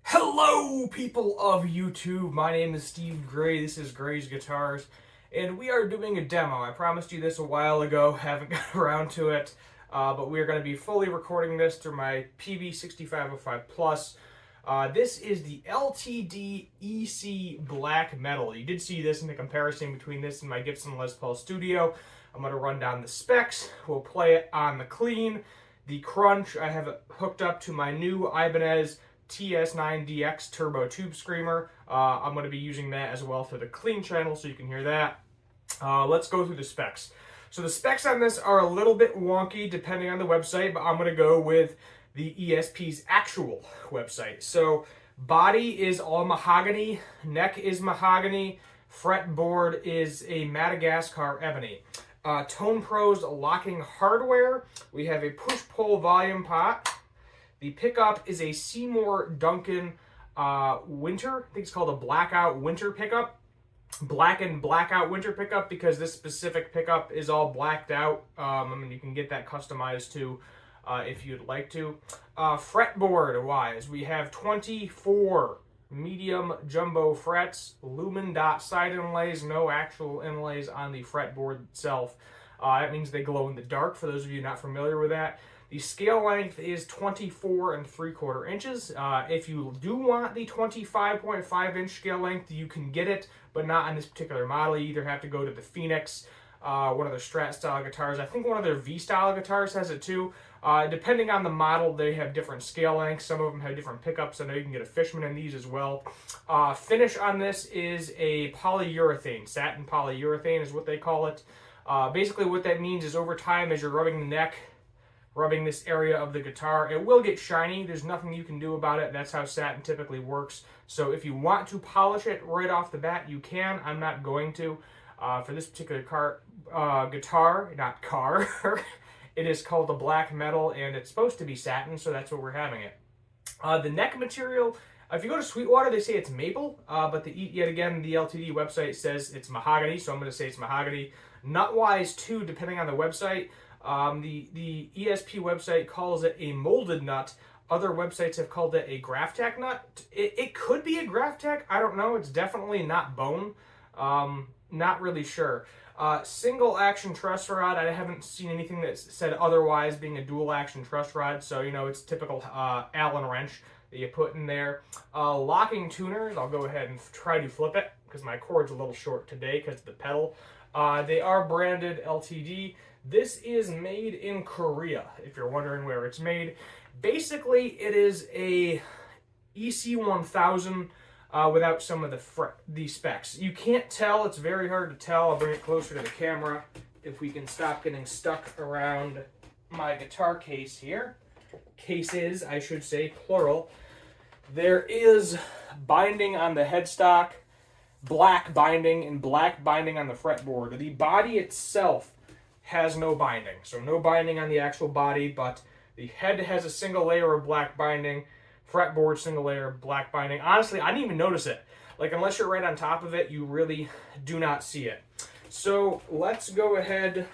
Hello, people of YouTube. My name is Steve Gray. This is Gray's Guitars, and we are doing a demo. I promised you this a while ago. Haven't got around to it, but we are going to be fully recording this through my PV6505 Plus. This is the LTD EC Black Metal. You did see this in the comparison between this and my Gibson Les Paul Studio. I'm going to run down the specs. We'll play it on the clean. The crunch, I have it hooked up to my new Ibanez TS9DX Turbo Tube Screamer. I'm going to be using that as well for the clean channel so you can hear that. Let's go through the specs. So the specs on this are a little bit wonky depending on the website, but I'm going to go with the ESP's actual website. So body is all mahogany, neck is mahogany, fretboard is a Madagascar ebony. Tone Pro's locking hardware, we have a push-pull volume pot. The pickup is a Seymour Duncan Winter. I think it's called a Blackout Winter pickup. Black and Blackout Winter pickup because this specific pickup is all blacked out. You can get that customized too if you'd like to. Fretboard-wise, we have 24 medium jumbo frets, lumen dot side inlays, no actual inlays on the fretboard itself. That means they glow in the dark, for those of you not familiar with that. The scale length is 24 3/4 inches. If you do want the 25.5 inch scale length, you can get it, but not on this particular model. You either have to go to the Phoenix, one of their Strat style guitars. I think one of their V style guitars has it too. Depending on the model, they have different scale lengths. Some of them have different pickups. I know you can get a Fishman in these as well. Finish on this is a polyurethane. Satin polyurethane is what they call it. Basically what that means is over time, as you're rubbing the neck, rubbing this area of the guitar, it will get shiny. There's nothing you can do about it. That's how satin typically works. So if you want to polish it right off the bat, you can. I'm not going to. For this particular guitar, not car, it is called the Black Metal, and it's supposed to be satin, so that's what we're having it. The neck material, if you go to Sweetwater, they say it's maple, but yet again, the LTD website says it's mahogany, so I'm going to say it's mahogany. Nut-wise, too, depending on the website, the ESP website calls it a molded nut. Other websites have called it a Graph-Tack nut. It could be a Graph-Tack. I don't know. It's definitely not bone. Not really sure. Single action truss rod. I haven't seen anything that said otherwise, being a dual action truss rod. So, you know, it's typical Allen wrench that you put in there. Locking tuners. I'll go ahead and try to flip it because my cord's a little short today because of the pedal. They are branded LTD. This is made in Korea, if you're wondering where it's made. Basically, it is a EC1000 without some of the specs. You can't tell. It's very hard to tell. I'll bring it closer to the camera if we can stop getting stuck around my guitar case here. Cases, I should say, plural. There is binding on the headstock, black binding, and black binding on the fretboard. The body itself has no binding, so no binding on the actual body, but the head has a single layer of black binding, fretboard single layer of black binding. Honestly, I didn't even notice it. Like, unless you're right on top of it, you really do not see it. So let's go ahead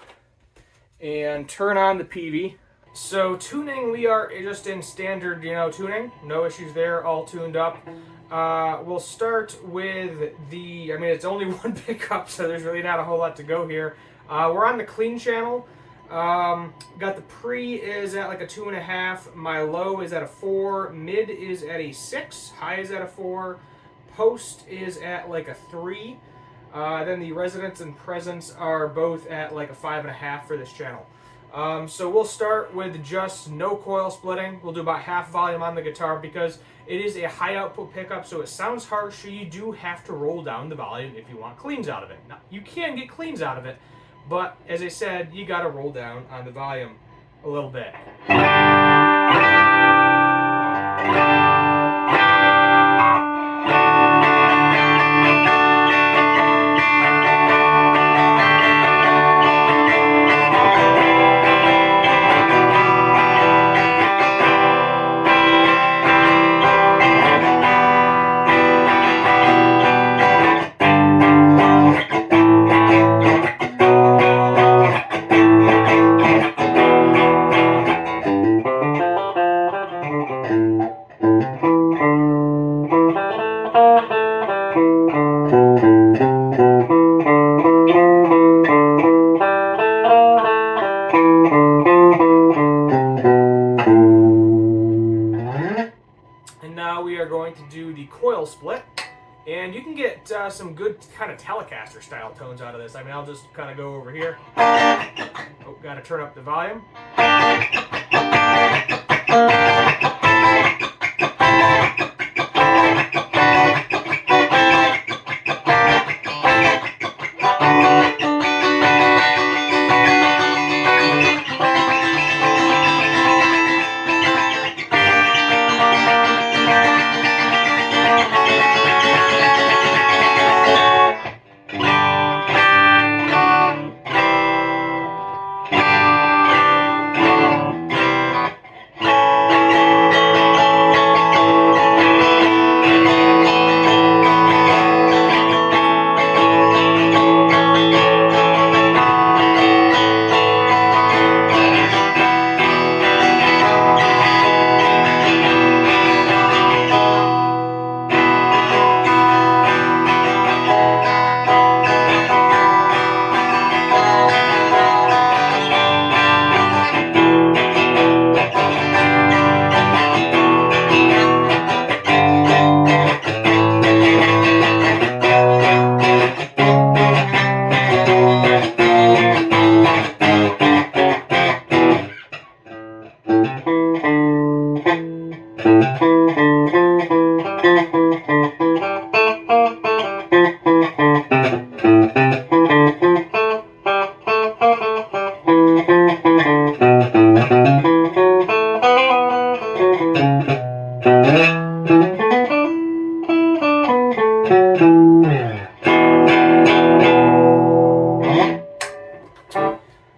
and turn on the PV. So tuning, we are just in standard, tuning. No issues there, all tuned up. We'll start with it's only one pickup, so there's really not a whole lot to go here. We're on the clean channel. Got the pre is at like a 2.5. My low is at a 4. Mid is at a 6. High is at a 4. Post is at like a 3. Then the resonance and presence are both at like a 5.5 for this channel. So we'll start with just no coil splitting. We'll do about half volume on the guitar because it is a high output pickup, so it sounds harsh, so you do have to roll down the volume if you want cleans out of it. Now, you can get cleans out of it, but as I said, you gotta roll down on the volume a little bit. And now we are going to do the coil split. And you can get some good kind of Telecaster style tones out of this. I mean, I'll just kind of go over here. Oh, gotta turn up the volume.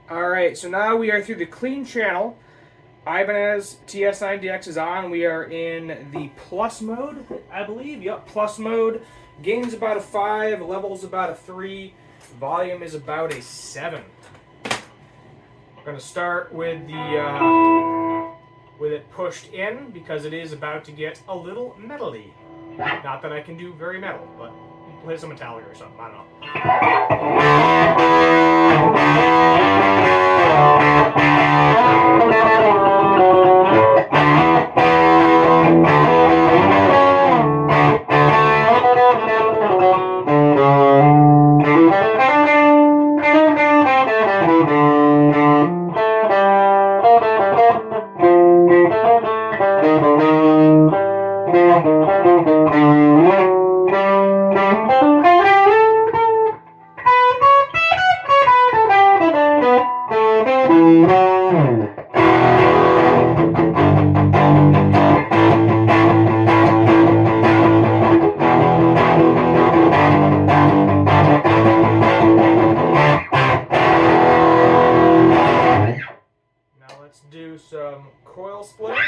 Alright, so now we are through the clean channel. Ibanez TS9DX is on. We are in the plus mode, I believe. Yep, plus mode. Gain's about a 5, level's about a 3, volume is about a 7. We're going to start with the with it pushed in because it is about to get a little metally. Not that I can do very metal, but play some Metallica or something. I don't know. Do some coil splitting.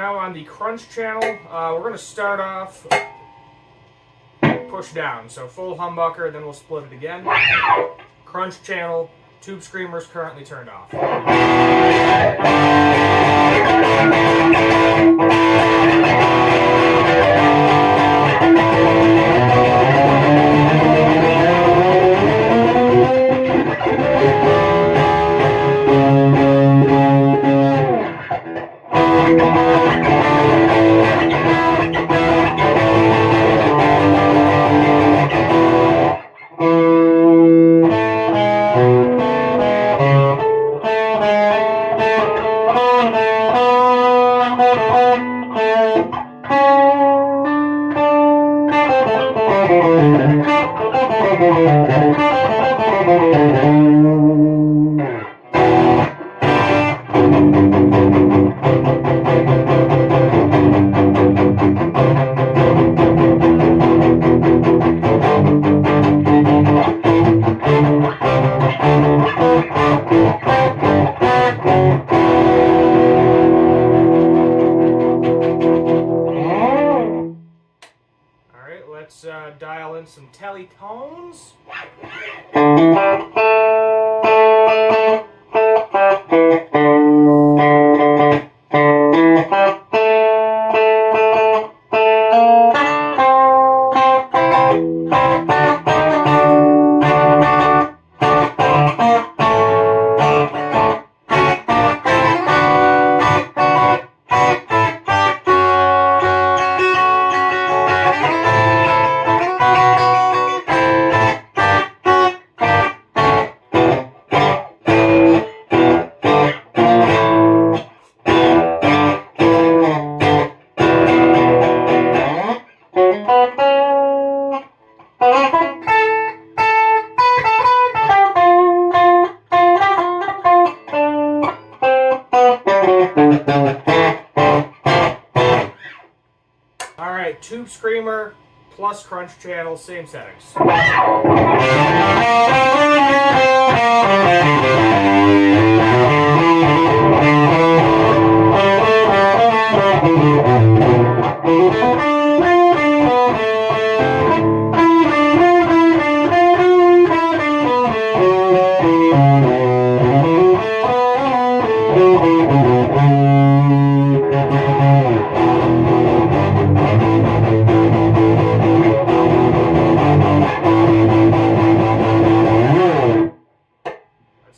On the crunch channel, we're going to start off push down, so full humbucker, then we'll split it again. Crunch channel, tube screamers currently turned off. Alright, Tube Screamer plus Crunch Channel, same settings.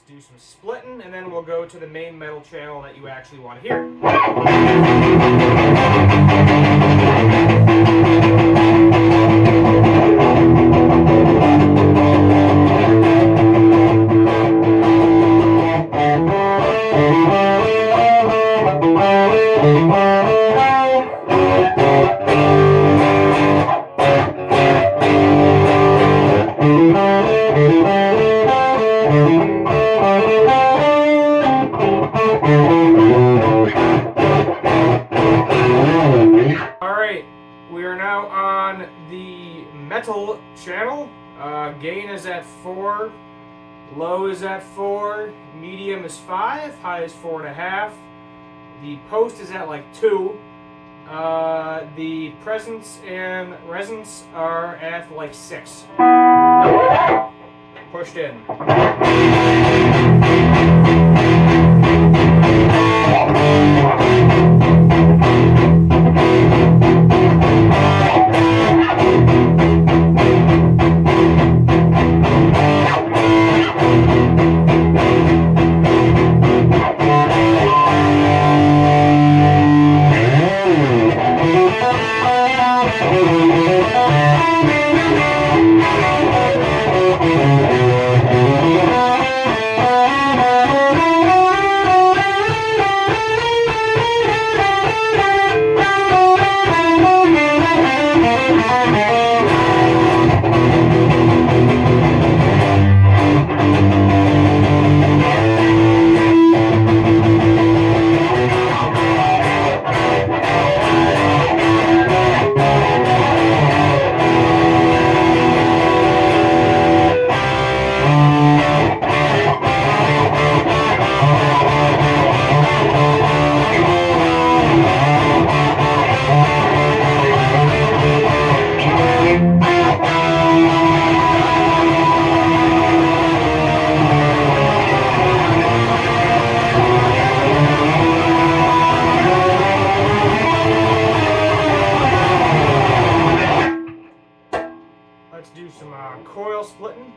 Do some splitting, and then we'll go to the main metal channel that you actually want to hear. Alright, we are now on the metal channel. Gain is at 4, low is at 4, medium is 5, high is 4.5. The post is at like 2. The presence and resonance are at like 6. Pushed in. Let's do some coil splitting.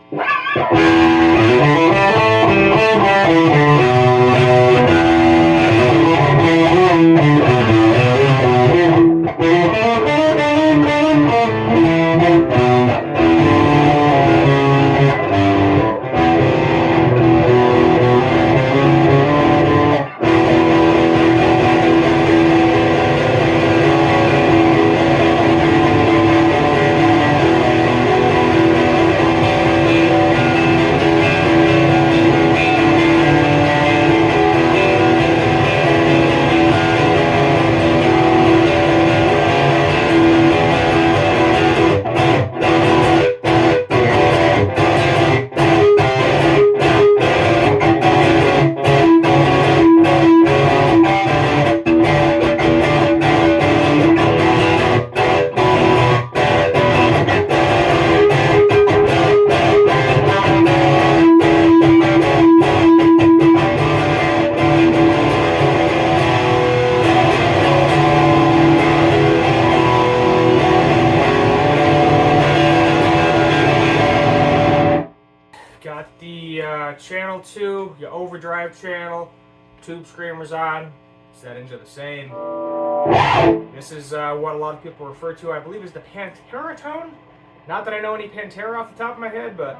the channel 2, your overdrive channel, tube screamers on, setting to the same. This is what a lot of people refer to, I believe, as the Pantera tone. Not that I know any Pantera off the top of my head, but...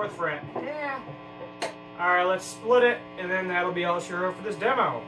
fret. Yeah. Alright, let's split it, and then that'll be all sure for this demo.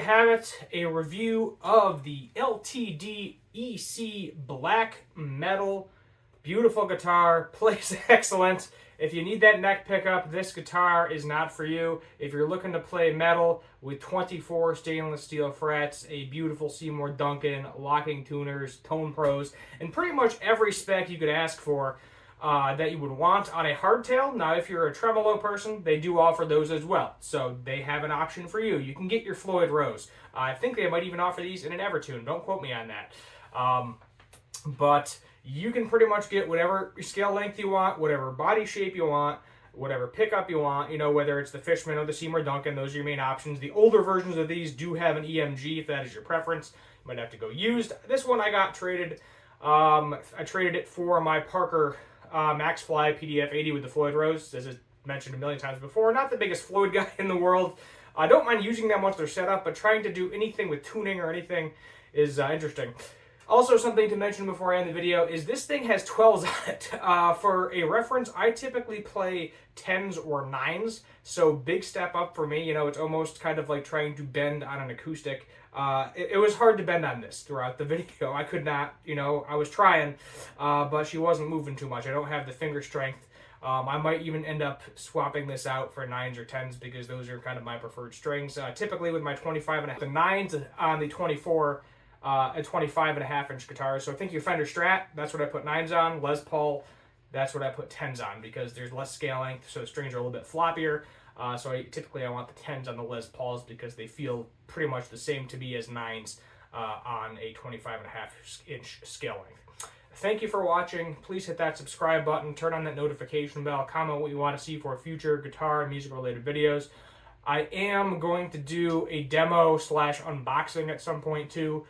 Have it, a review of the LTD EC Black Metal. Beautiful guitar, plays excellent, if you need that neck pickup, this guitar is not for you. If you're looking to play metal with 24 stainless steel frets, a beautiful Seymour Duncan, locking tuners, tone pros, and pretty much every spec you could ask for that you would want on a hardtail. Now, if you're a tremolo person, they do offer those as well. So they have an option for you. You can get your Floyd Rose. I think they might even offer these in an Evertune. Don't quote me on that. But you can pretty much get whatever scale length you want, whatever body shape you want, whatever pickup you want, you know, whether it's the Fishman or the Seymour Duncan, those are your main options. The older versions of these do have an EMG if that is your preference. You might have to go used. This one I got traded. I traded it for my Parker MaxFly PDF 80 with the Floyd Rose, as I mentioned a million times before. Not the biggest Floyd guy in the world. I don't mind using them once they're set up, but trying to do anything with tuning or anything is interesting. Also, something to mention before I end the video is this thing has 12s on it. For a reference, I typically play 10s or 9s, so big step up for me. You know, it's almost kind of like trying to bend on an acoustic. It was hard to bend on this throughout the video. I could not, you know, I was trying, but she wasn't moving too much. I don't have the finger strength. I might even end up swapping this out for 9s or 10s because those are kind of my preferred strings. Typically with my 25.5, the 9s on the 24, a 25.5-inch guitar. So I think your Fender Strat, that's what I put 9s on. Les Paul, that's what I put 10s on because there's less scale length, so the strings are a little bit floppier. So I want the 10s on the Les Pauls because they feel pretty much the same to me as 9s on a 25.5-inch scale length. Thank you for watching. Please hit that subscribe button, turn on that notification bell, comment what you want to see for future guitar and music related videos. I am going to do a demo / unboxing at some point too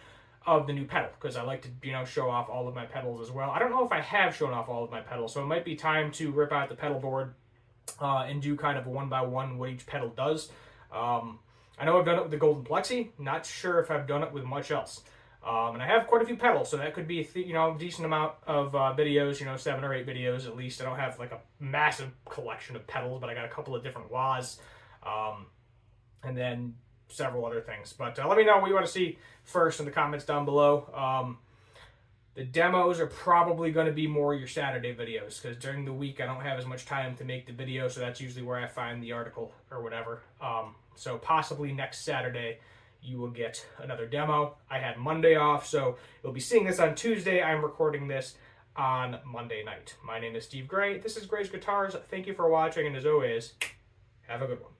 of the new pedal because I like to, you know, show off all of my pedals as well. I don't know if I have shown off all of my pedals, so it might be time to rip out the pedal board and do kind of a one-by-one what each pedal does. I know I've done it with the Golden Plexi. Not sure if I've done it with much else. And I have quite a few pedals, so that could be a you know, decent amount of videos, you know, 7 or 8 videos at least. I don't have like a massive collection of pedals, but I got a couple of different wahs, and then several other things. But let me know what you want to see first in the comments down below. The demos are probably going to be more your Saturday videos because during the week I don't have as much time to make the video, so that's usually where I find the article or whatever. So possibly next Saturday you will get another demo. I had Monday off, so you'll be seeing this on Tuesday. I'm recording this on Monday night. My name is Steve Gray. This is Gray's Guitars. Thank you for watching, and as always, have a good one.